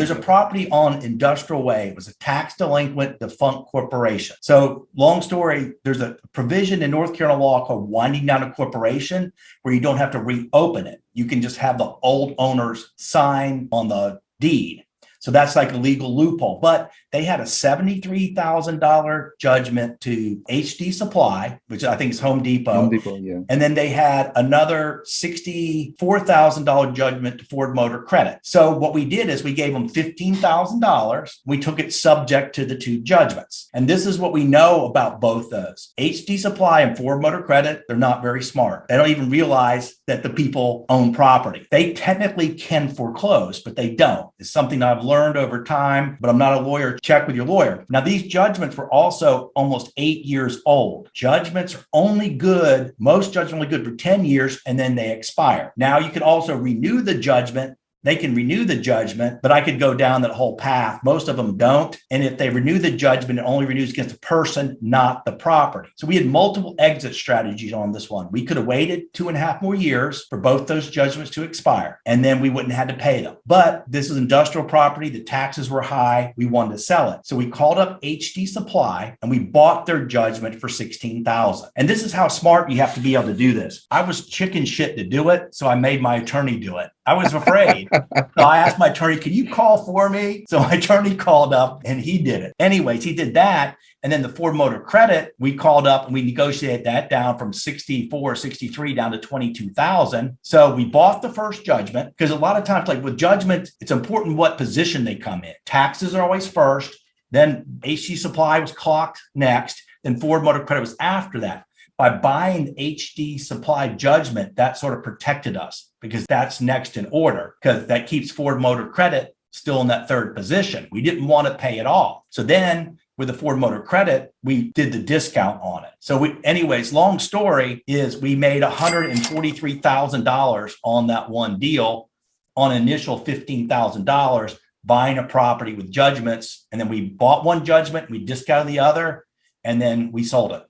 There's a property on Industrial Way. It was a tax delinquent defunct corporation. So long story, there's a provision in North Carolina law called winding down a corporation where you don't have to reopen it. You can just have the old owners sign on the deed. So that's like a legal loophole. But they had a $73,000 judgment to HD Supply, which I think is Home Depot. Home Depot, yeah. And then they had another $64,000 judgment to Ford Motor Credit. So what we did is we gave them $15,000. We took it subject to the two judgments. And this is what we know about both those. HD Supply and Ford Motor Credit, they're not very smart. They don't even realize that the people own property. They technically can foreclose, but they don't. It's something I've learned over time, but I'm not a lawyer. Check with your lawyer. Now, these judgments were also almost 8 years old. Judgments are only good, most judgments are only good for 10 years, and then they expire. Now, you can also renew the judgment. They can renew the judgment, but I could go down that whole path. Most of them don't. And if they renew the judgment, it only renews against the person, not the property. So we had multiple exit strategies on this one. We could have waited 2.5 more years for both those judgments to expire, and then we wouldn't have had to pay them. But this is industrial property. The taxes were high. We wanted to sell it. So we called up HD Supply and we bought their judgment for $16,000. And this is how smart you have to be able to do this. I was chicken shit to do it, so I made my attorney do it. I was afraid. So I asked my attorney, can you call for me? So my attorney called up and he did it. Anyways, he did that. And then the Ford Motor Credit, we called up and we negotiated that down from 64, 63 down to 22,000. So we bought the first judgment because a lot of times, like with judgment, it's important what position they come in. Taxes are always first. Then HD Supply was clocked next. Then Ford Motor Credit was after that. By buying HD Supply judgment, that sort of protected us because that's next in order, because that keeps Ford Motor Credit still in that third position. We didn't want to pay it off. So then with the Ford Motor Credit, we did the discount on it. So anyways, long story is we made $143,000 on that one deal on an initial $15,000 buying a property with judgments. And then we bought one judgment, we discounted the other, and then we sold it.